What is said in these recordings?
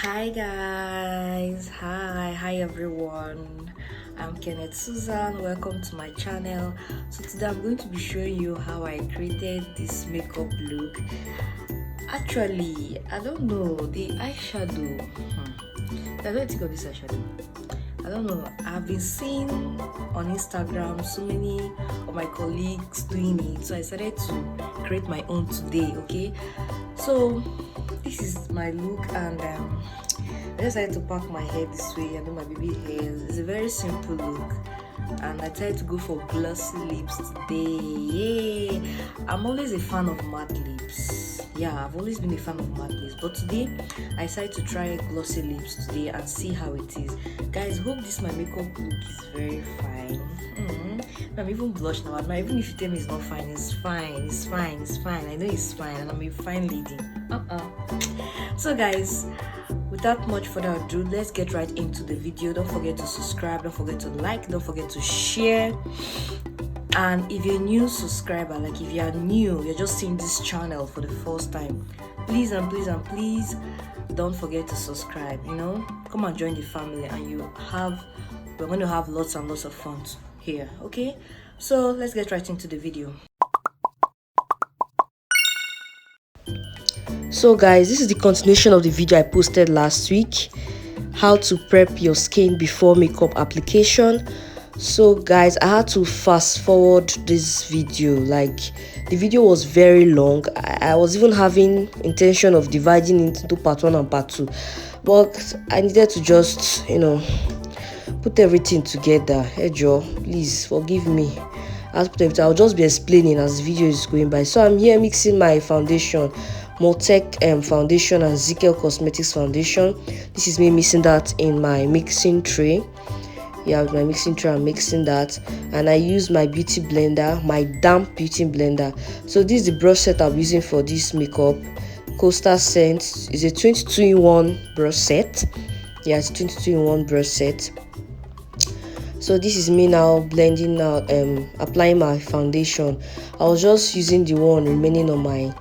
Hi guys, hi everyone. I'm Kenneth Susan. Welcome to my channel. So today I'm going to be showing you how I created this makeup look. Actually, I don't know the eyeshadow. I don't think of this eyeshadow. I don't know. I've been seeing on Instagram so many of my colleagues doing it, so I decided to create my own today. Okay, so this is my look, and I decided to pack my hair this way and do my baby hairs. It's a very simple look, and I tried to go for glossy lips today. Yay! I'm always a fan of matte lips. Yeah, I've always been a fan of matte lips, but today I decided to try glossy lips today and see how it is. Guys, hope this my makeup look is very fine. I'm even blushing now. Even if you tell me it's not fine, it's fine. It's fine. It's fine. I know it's fine, and I'm a fine lady. So guys, without much further ado, let's get right into the video. Don't forget to subscribe, don't forget to like, don't forget to share. And if you're a new subscriber, like if you are new, you're just seeing this channel for the first time, please don't forget to subscribe. Come and join the family, and we're going to have lots and lots of fun here. Okay, so let's get right into the video. So guys, this is the continuation of the video I posted last week, how to prep your skin before makeup application. So guys, I had to fast forward this video. Like, the video was very long. I was even having intention of dividing it into part 1 and part 2, but I needed to just put everything together. Hey Joe, please forgive me. I'll just be explaining as the video is going by. So I'm here mixing my foundation, Motec foundation and sthatgirl Cosmetics foundation. This is me mixing that in my mixing tray. Yeah, with my mixing tray, I'm mixing that, and I use my beauty blender, my damp beauty blender. So this is the brush set I'm using for this makeup. Coastal Scent is a 22-in-1 brush set. Yeah, it's 22-in-1 brush set. So this is me now blending out, applying my foundation. I was just using the one remaining on my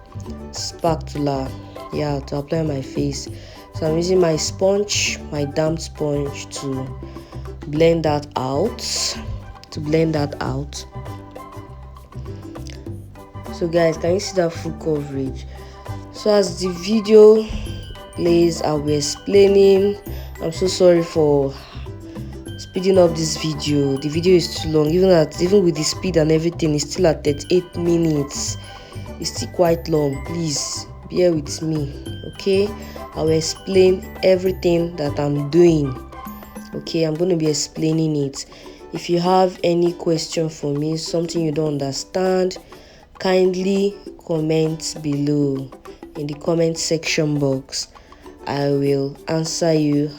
spatula, yeah, to apply my face. So I'm using my sponge, my damp sponge, to blend that out. So guys, can you see that full coverage? So as the video plays, I'll be explaining. I'm so sorry for speeding up this video. The video is too long. Even with the speed and everything, it's still at 38 minutes. It's still quite long. Please bear with me, okay? I will explain everything that I'm doing. Okay, I'm going to be explaining it. If you have any question for me, something you don't understand, kindly comment below in the comment section box. I will answer you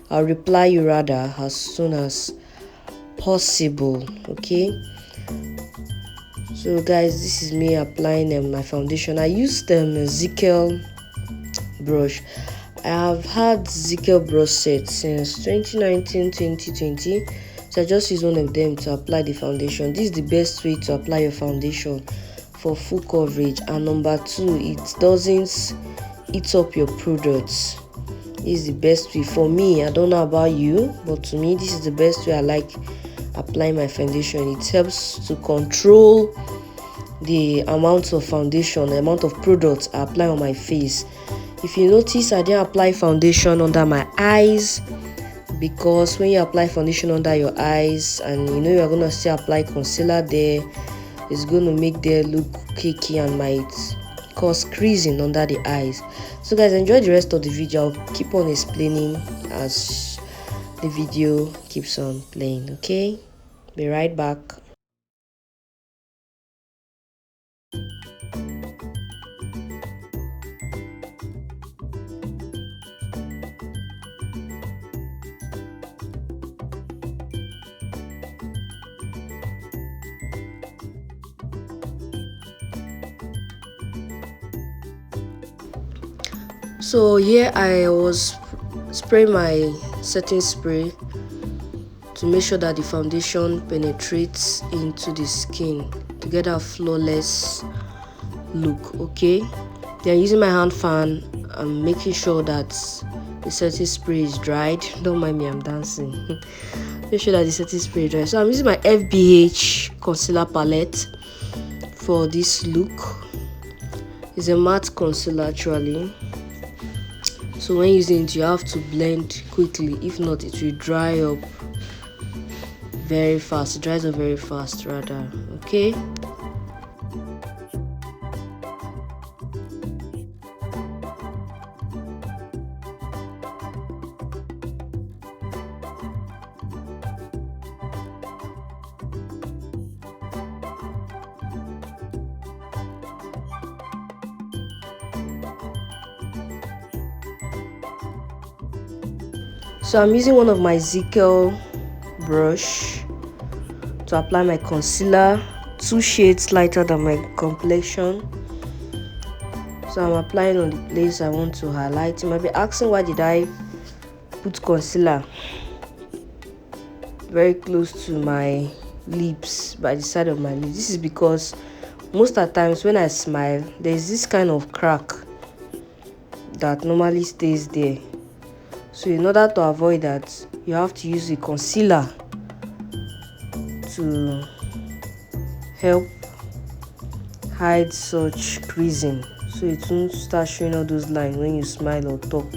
I'll reply you rather as soon as possible. Okay, so guys, this is me applying my foundation. I used the sthatgirl brush. I have had sthatgirl brush set since 2019-2020, so I just use one of them to apply the foundation. This is the best way to apply your foundation for full coverage, and number 2, it doesn't eat up your products. This is the best way for me. I don't know about you, but to me this is the best way I like applying my foundation. It helps to control the amount of foundation, the amount of products I apply on my face. If you notice, I didn't apply foundation under my eyes, because when you apply foundation under your eyes and you're going to still apply concealer there, it's going to make there look cakey and might cause creasing under the eyes. So guys, enjoy the rest of the video. I'll keep on explaining as the video keeps on playing. Okay, be right back. So here I was spraying my setting spray to make sure that the foundation penetrates into the skin to get a flawless look. Okay, then using my hand fan, I'm making sure that the setting spray is dried. Don't mind me, I'm dancing. Make sure that the setting spray is dried. So I'm using my FBH concealer palette for this look. It's a matte concealer actually. So when using it, you have to blend quickly. If not, it will dry up very fast. It dries up very fast rather. Okay. So I'm using one of my sthatgirl brush to apply my concealer, 2 shades lighter than my complexion. So I'm applying on the place I want to highlight. You might be asking, why did I put concealer very close to my lips, by the side of my lips? This is because most of the times when I smile, there's this kind of crack that normally stays there. So in order to avoid that, you have to use a concealer to help hide such creasing, so it won't start showing all those lines when you smile or talk.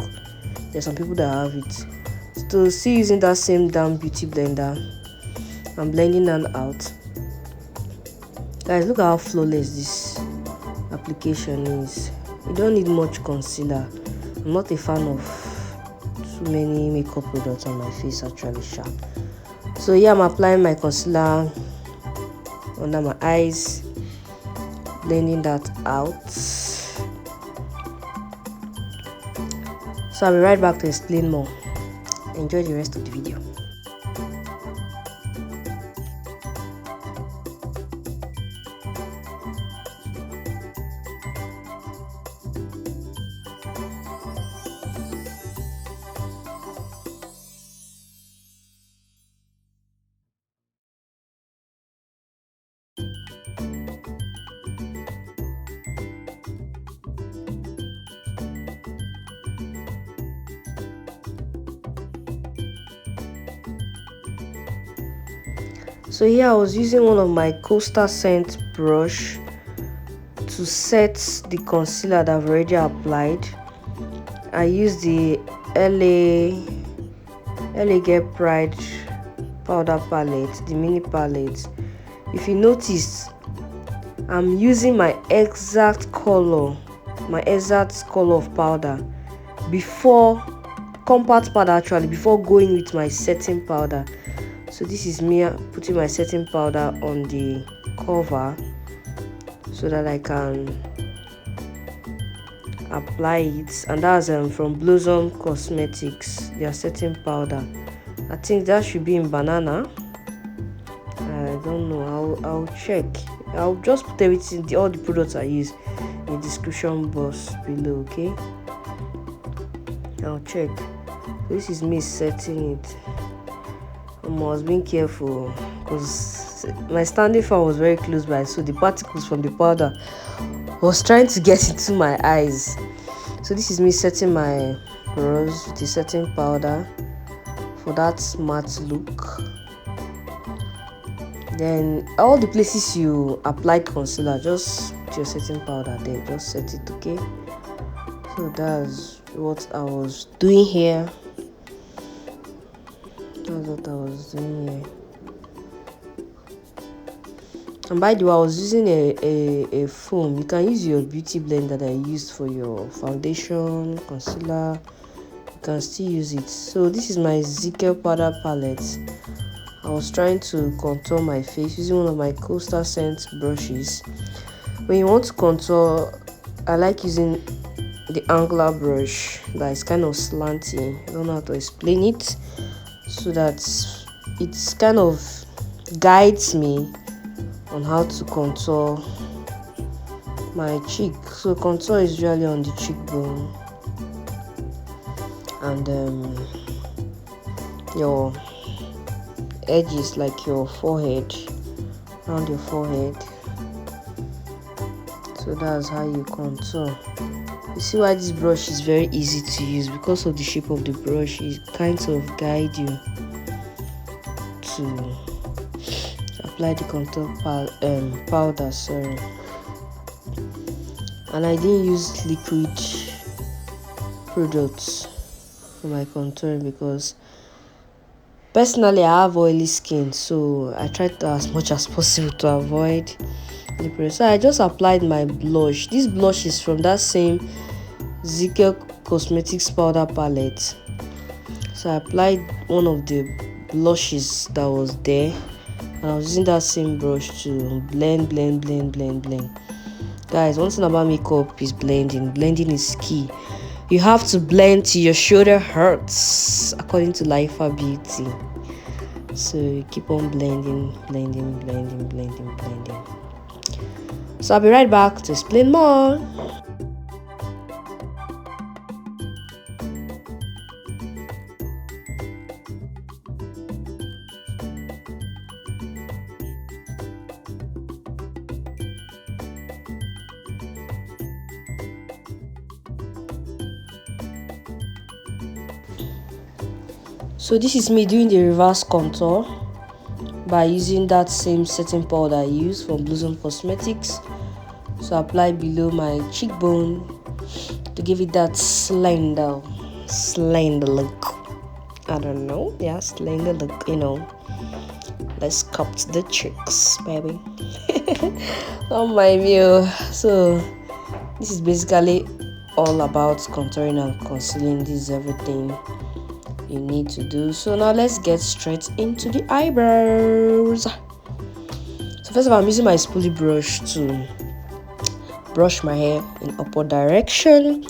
There's some people that have it. So still using that same damn beauty blender, I'm blending that out. Guys, look at how flawless this application is. You don't need much concealer. I'm not a fan of too many makeup products on my face actually. So yeah, I'm applying my concealer under my eyes, blending that out. So I'll be right back to explain more. Enjoy the rest of the video. So here I was using one of my Coastal Scent brush to set the concealer that I've already applied. I used the LA Get Pride powder palette, the mini palette. If you notice, I'm using my exact color of powder before compact powder actually, before going with my setting powder. So this is me putting my setting powder on the cover so that I can apply it, and that's from Blossom Cosmetics, their setting powder. I think that should be in banana. I don't know. I'll check. I'll just put everything, all the products I use, in the description box below. Okay, I'll check. So this is me setting it. I was being careful because my standing fan was very close by, so the particles from the powder was trying to get into my eyes. So this is me setting my brows with the setting powder for that matte look. Then all the places you applied concealer, just put your setting powder there, just set it. Okay, so that's what I was doing here. And by the way, I was using a foam. You can use your beauty blender that I used for your foundation, concealer. You can still use it. So this is my sthatgirl powder palette. I was trying to contour my face using one of my Coastal Scent brushes. When you want to contour, I like using the angular brush that is kind of slanty. I don't know how to explain it, so that it's kind of guides me on how to contour my cheek. So contour is usually on the cheekbone and your edges, like your forehead, around your forehead. So that's how you contour You see why this brush is very easy to use? Because of the shape of the brush, it kind of guide you to apply the contour powder, sorry. And I didn't use liquid products for my contouring because personally I have oily skin, so I tried as much as possible to avoid the product. So I just applied my blush. This blush is from that same Zickel Cosmetics powder palette. So I applied one of the blushes that was there, and I was using that same brush to blend. Guys, one thing about makeup is blending. Blending is key. You have to blend till your shoulder hurts, according to Lifa Beauty. So you keep on blending. So I'll be right back to explain more. So this is me doing the reverse contour by using that same setting powder I used from Blossom Cosmetics. So I apply below my cheekbone to give it that slender look. I don't know, yeah, slender look, you know. Let's sculpt the cheeks, baby. Oh my view. So this is basically all about contouring and concealing. This is everything you need to do. So now let's get straight into the eyebrows. So first of all, I'm using my spoolie brush to brush my hair in upward direction,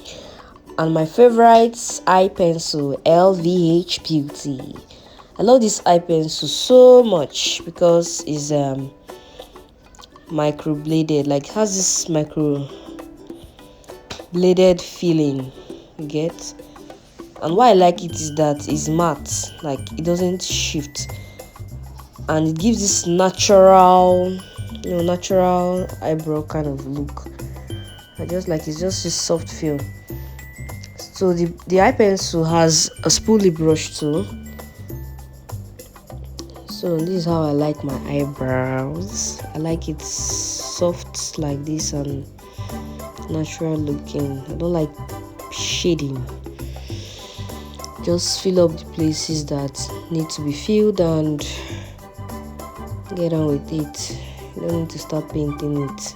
and my favorite eye pencil, LVH Beauty. I love this eye pencil so much because it's micro bladed, like it has this micro bladed feeling, you get. And why I like it is that it's matte, like it doesn't shift, and it gives this natural, natural eyebrow kind of look. I just like it's just a soft feel. So the eye pencil has a spoolie brush too. So this is how I like my eyebrows. I like it soft like this and natural looking. I don't like shading. Just fill up the places that need to be filled and get on with it. You don't need to start painting it.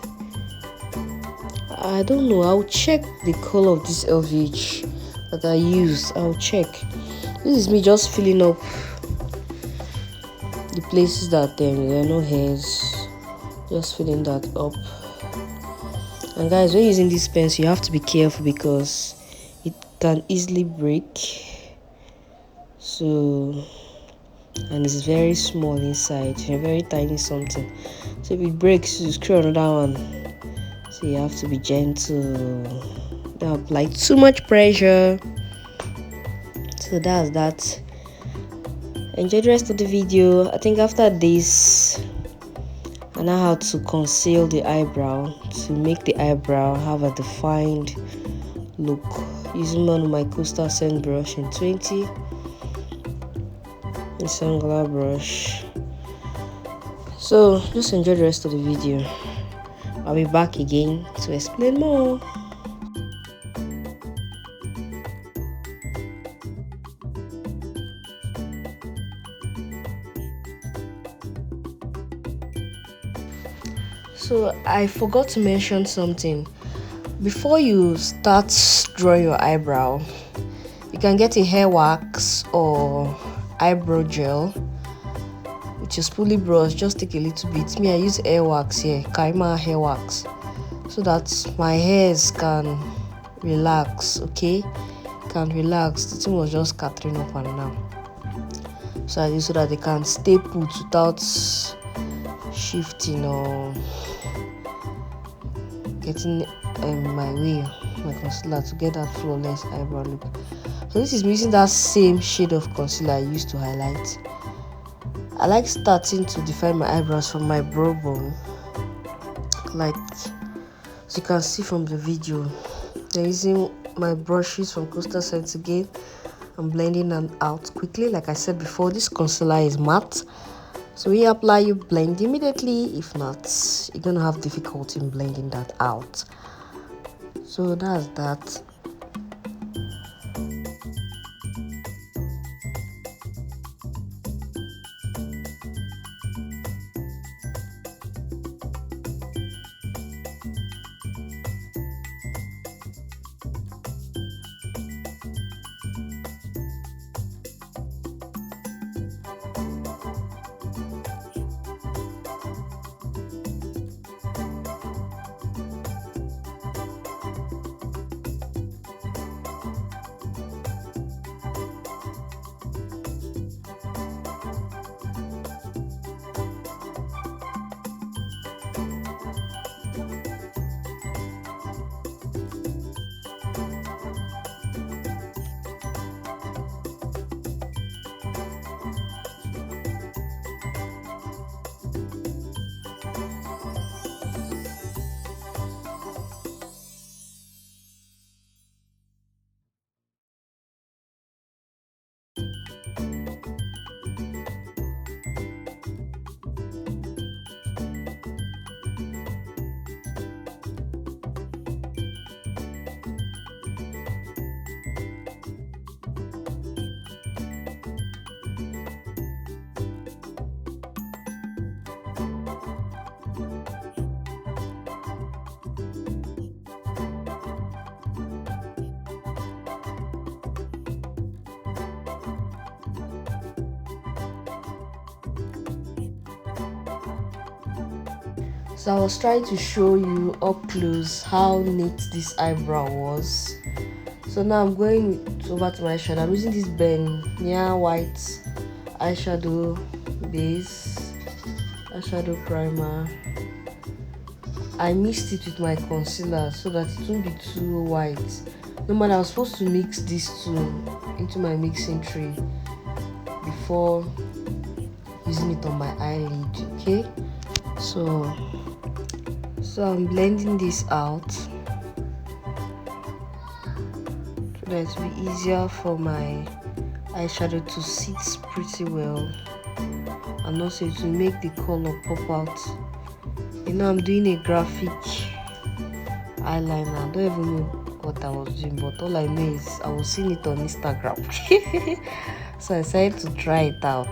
I don't know, I'll check the color of this LVH that I used. I'll check. This is me just filling up the places that there are no hairs, just filling that up. And guys, when using this pencil you have to be careful because it can easily break. So, and it's very small inside, a very tiny something. So if it breaks, you screw another one. So you have to be gentle, don't apply too much pressure. So that's that. Enjoy the rest of the video. I think after this I know how to conceal the eyebrow to make the eyebrow have a defined look using one of my coastal scent brush in 20, this angular brush. So just enjoy the rest of the video. I'll be back again to explain more. So I forgot to mention something. Before you start drawing your eyebrow, you can get a hair wax or eyebrow gel with your spoolie brush. Just take a little bit. Me, I use hair wax here, Kaima hair wax, so that my hairs can relax. Okay, can relax. The thing was just scattering up and down, so I use so that they can stay put without shifting or getting my way, my concealer, to get that flawless eyebrow look. So this is me using that same shade of concealer I used to highlight. I like starting to define my eyebrows from my brow bone, like as you can see from the video. Then using my brushes from Coastal Scents again, I'm blending them out quickly. Like I said before, this concealer is matte, so when you apply, you blend immediately. If not, you're gonna have difficulty in blending that out. So that's that. So I was trying to show you up close how neat this eyebrow was. So now I'm going over to my eyeshadow. I'm using this Benya white eyeshadow base, eyeshadow primer. I mixed it with my concealer so that it won't be too white. Normally I was supposed to mix these two into my mixing tray before using it on my eyelid. Okay, so I'm blending this out so that it will be easier for my eyeshadow to sit pretty well, and also it will make the color pop out. You know, I'm doing a graphic eyeliner. I don't even know what I was doing, but all I know is I was seeing it on Instagram. So I decided to try it out.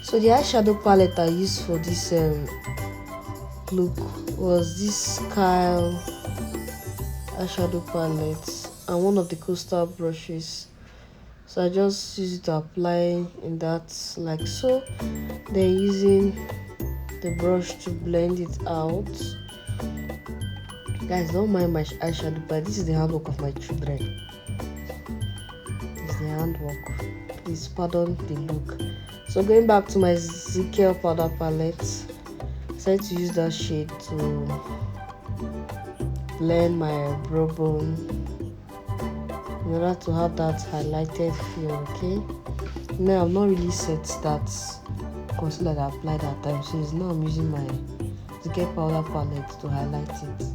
So the eyeshadow palette I used for this look was this Kyle eyeshadow palette and one of the coastal brushes. So I just use it to apply in that like so, then using the brush to blend it out. Guys, don't mind my eyeshadow, but this is the handwork of my children. It's the handwork. Please pardon the look. So going back to my Zickel powder palette, I decided to use that shade to blend my brow bone in order to have that highlighted feel. Okay, now I'm not really set that concealer that I applied that time, so now I'm using my Zickel powder palette to highlight it.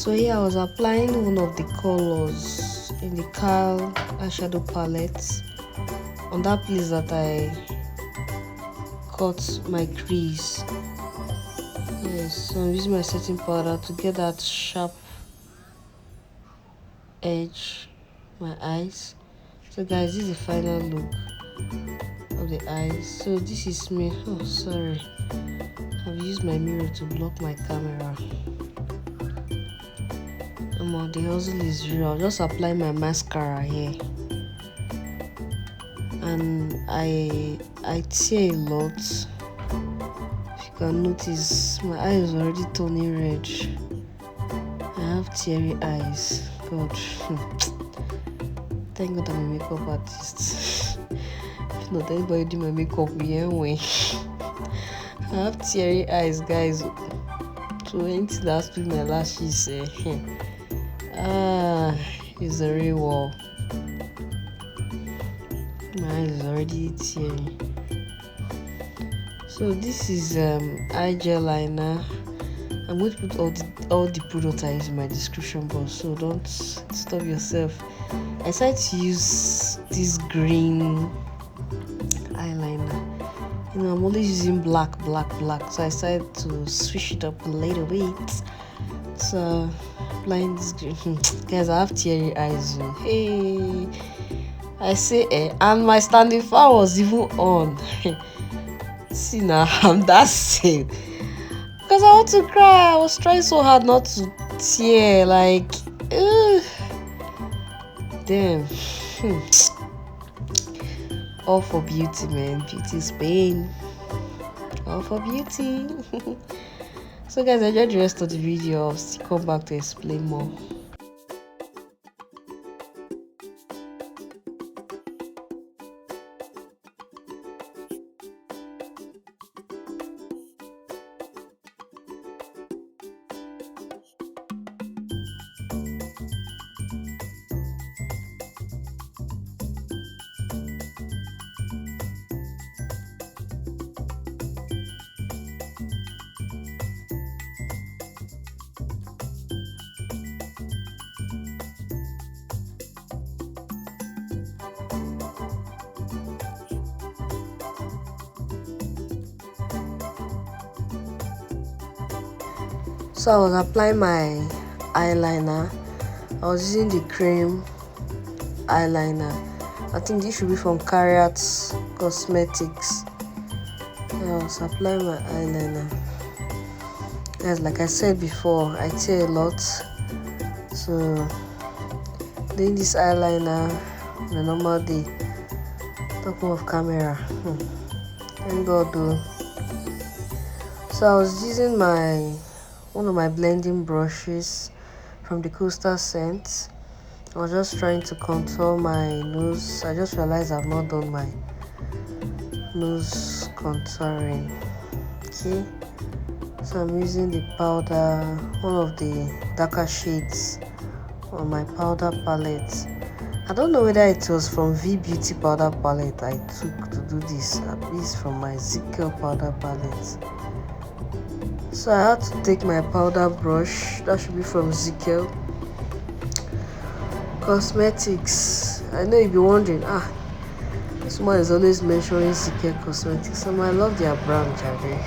So here I was applying one of the colors in the Carl eyeshadow palette on that place that I cut my crease. Yes, so I'm using my setting powder to get that sharp edge my eyes. So guys, this is the final look of the eyes. So this is me. Oh sorry, I've used my mirror to block my camera. The hustle is real. I'll just apply my mascara here, and I tear a lot. If you can notice, my eye is already turning red. I have teary eyes. God. Thank God I'm a makeup artist. If not, anybody do my makeup anyway. I have teary eyes, guys. So anything that has to do my lashes, it's a real wall. My eyes is already teary. So this is eyeliner. I'm going to put all the products I use in my description box, so don't stop yourself. I decided to use this green eyeliner. I'm always using black, so I decided to switch it up a little bit. So applying this green. Guys, I have teary eyes. Hey, I say and my standing fan was even on. See now, I'm that same. Because I want to cry. I was trying so hard not to tear. Like, damn. All for beauty, man. Beauty is pain. All for beauty. So guys, enjoy the rest of the video. I'll still come back to explain more. So I was applying my eyeliner. I was using the cream eyeliner. I think this should be from Pallette Cosmetics. I was applying my eyeliner. Guys, like I said before, I tear a lot. So doing this eyeliner on a normal day, top of camera. Thank God though. So I was using one of my blending brushes from the Coastal Scent. I was just trying to contour my nose. I just realized I've not done my nose contouring. Okay, so I'm using the powder, one of the darker shades on my powder palette. I don't know whether it was from V Beauty powder palette I took to do this, at least from my sthatgirl powder palette. So I had to take my powder brush, that should be from sthatgirl Cosmetics. I know you'll be wondering, someone is always mentioning sthatgirl Cosmetics. I love their brand, Jerry.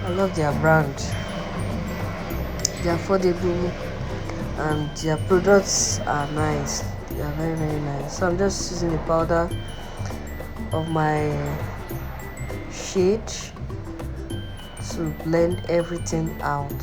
I love their brand. They're affordable and their products are nice. They are very, very nice. So I'm just using the powder of my shade to blend everything out.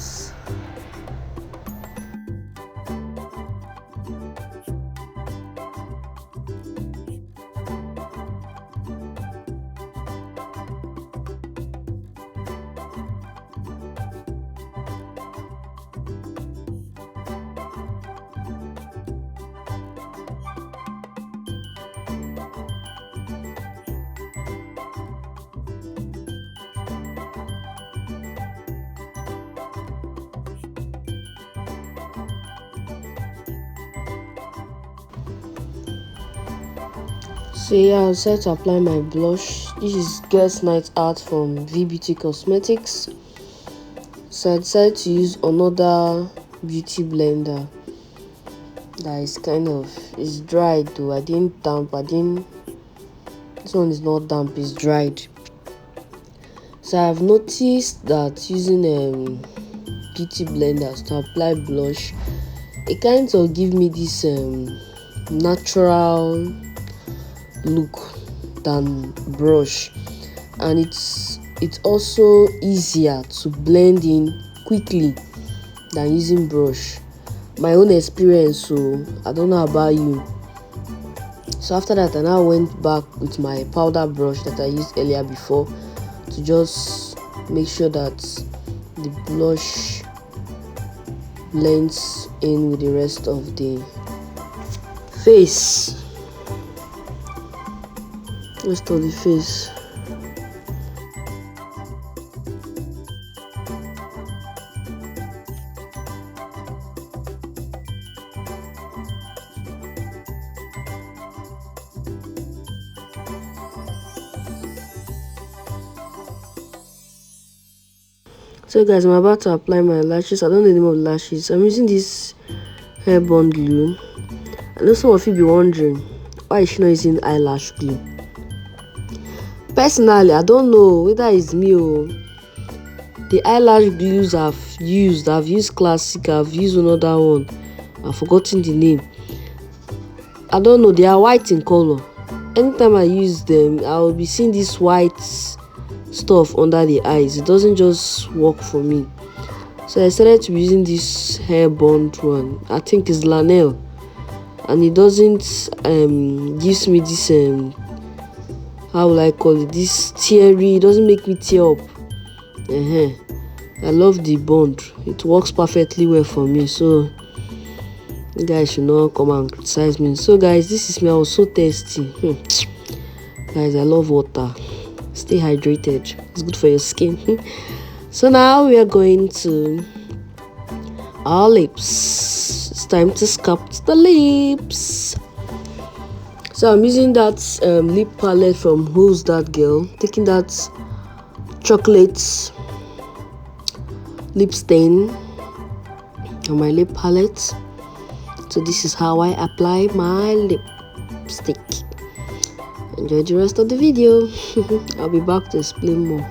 So yeah, I decided to apply my blush. This is Girls Night Out from V Beauty Cosmetics. So I decided to use another beauty blender that is it's dried though. I didn't damp. This one is not damp, it's dried. So I've noticed that using beauty blenders to apply blush, it kind of give me this natural look than brush, and it's also easier to blend in quickly than using brush. My own experience, so I don't know about you. So after that, I now went back with my powder brush that I used earlier before to just make sure that the blush blends in with the rest of the face. So guys, I'm about to apply my lashes. I don't know the name of lashes. I'm using this hair bond glue. I know some of you be wondering, why is she not using eyelash glue? Personally, I don't know whether it's me or the eyelash glues I've used classic, I've used another one. I've forgotten the name. I don't know, they are white in color. Anytime I use them, I will be seeing this white stuff under the eyes. It doesn't just work for me. So I started to be using this hair bond one. I think it's Lanel, and it doesn't gives me this how will I call it, this teary. It doesn't make me tear up. I love the bond. It works perfectly well for me. So you guys should not come and criticize me. So guys, this is me. I was so thirsty. Guys, I love water. Stay hydrated. It's good for your skin. So now we are going to our lips. It's time to sculpt the lips. So I'm using that lip palette from Who's That Girl. Taking that chocolate lip stain on my lip palette. So this is how I apply my lipstick. Enjoy the rest of the video. I'll be back to explain more.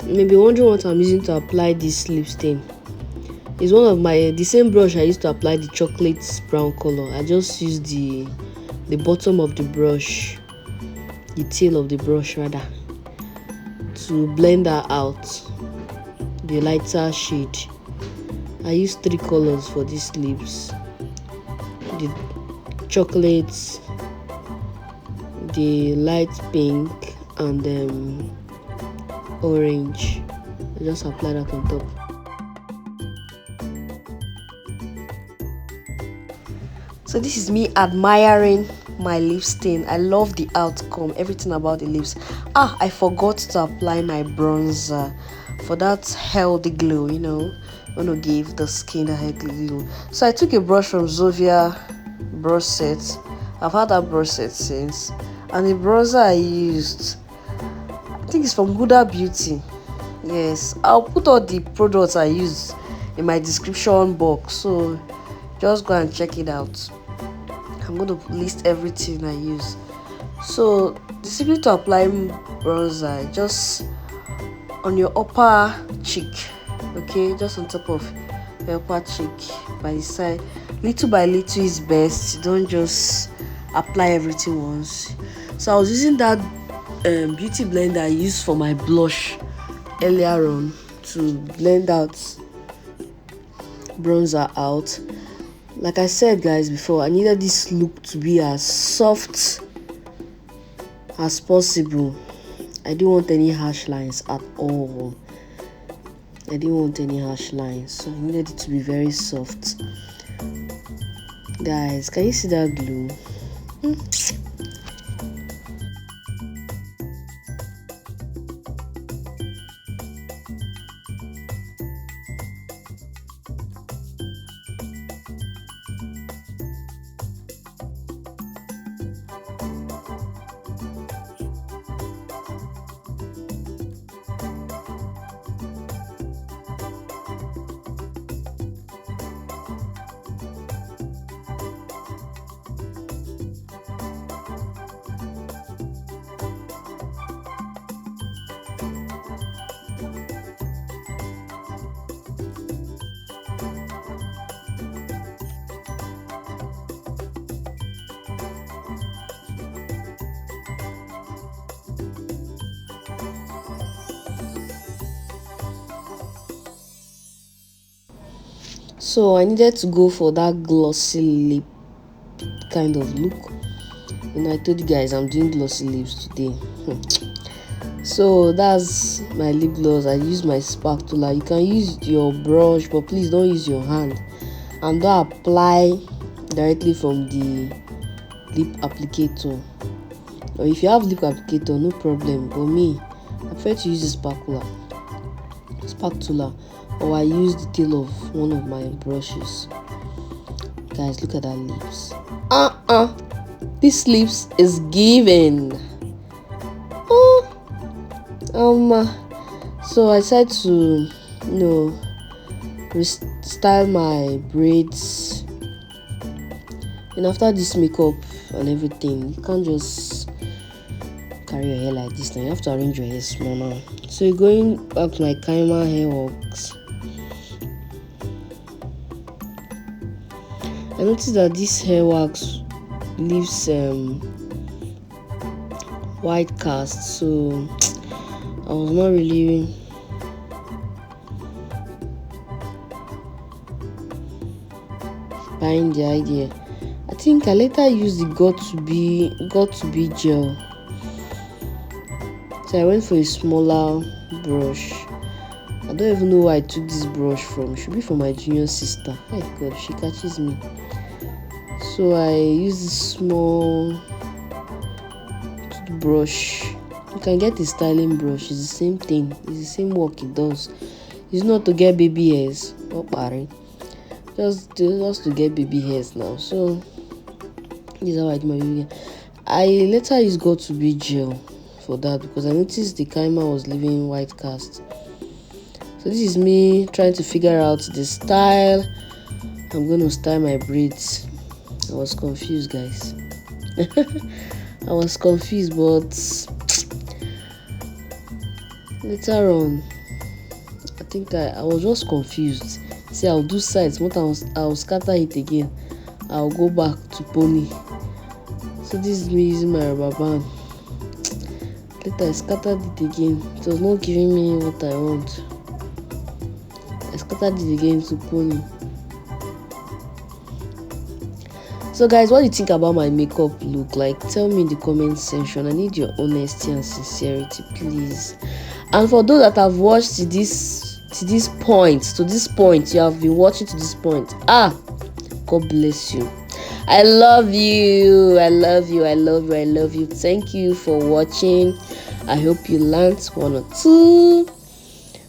Maybe wondering what I'm using to apply this lip stain. It's one of the same brush I used to apply the chocolate brown color. I just used the bottom of the brush, the tail of the brush rather, to blend that out, the lighter shade. I used 3 colors for these lips: the chocolate, the light pink, and orange. I just apply that on top. So this is me admiring my lip stain. I love the outcome, everything about the lips. I forgot to apply my bronzer for that healthy glow, you know, want to give the skin a healthy glow. So I took a brush from Zovia brush set. I've had that brush set since, and the bronzer I used, I think it's from Huda Beauty. Yes, I'll put all the products I use in my description box, so just go and check it out. I'm going to list everything I use. So the secret to applying bronzer, just on your upper cheek, okay, just on top of your upper cheek, by the side, little by little is best. Don't just apply everything once. So I was using that beauty blender I used for my blush earlier on to blend out bronzer out. Like I said, guys, before, I needed this look to be as soft as possible. I didn't want any harsh lines at all. I didn't want any harsh lines, so I needed it to be very soft. Guys, can you see that glue? So I needed to go for that glossy lip kind of look. And I told you guys I'm doing glossy lips today. So that's my lip gloss. I use my spatula. You can use your brush, but please don't use your hand. And don't apply directly from the lip applicator. Or if you have lip applicator, no problem. But me, I prefer to use the spatula. Or I use the tail of one of my brushes. Guys, look at that lips. This lips is given. So I decided to, restyle my braids. And after this makeup and everything, you can't just carry your hair like this now. You have to arrange your hair small now. So you're going back to my Kaima hair works. I noticed that this hair wax leaves white cast, so I was not really buying the idea. I think I later used the got to be gel. So I went for a smaller brush. I don't even know where I took this brush from. It should be from my junior sister. My God, she catches me. So I use this small brush. You can get a styling brush. It's the same thing. It's the same work it does. It's not to get baby hairs. Not party. Just to get baby hairs now. So this is how I do my baby hair. I later used got to be gel for that because I noticed the Kaima was leaving white cast. So this is me trying to figure out the style. I'm going to style my braids. I was confused, guys. I was confused, but later on, I think I was just confused. See, I'll do sides, but I'll scatter it again. I'll go back to pony. So this is me using my rubber band. Later I scattered it again. It was not giving me what I want. I scattered it again to pony. So guys, what do you think about my makeup look? Like, tell me in the comment section. I need your honesty and sincerity, please. And for those that have watched to this point, you have been watching to this point. God bless you. I love you. I love you. I love you. I love you. Thank you for watching. I hope you learned one or two.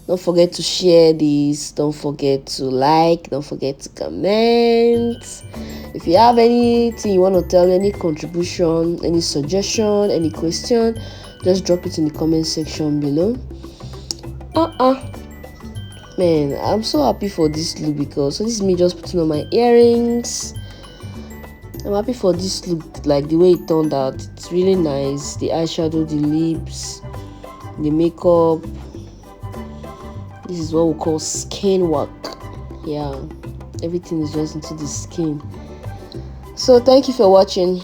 Don't forget to share this. Don't forget to like. Don't forget to comment. If you have anything you want to tell, any contribution, any suggestion, any question, just drop it in the comment section below. Man, I'm so happy for this look because this is me just putting on my earrings. I'm happy for this look, like the way it turned out. It's really nice. The eyeshadow, the lips, the makeup. This is what we call skin work. Yeah, everything is just into the skin. So thank you for watching.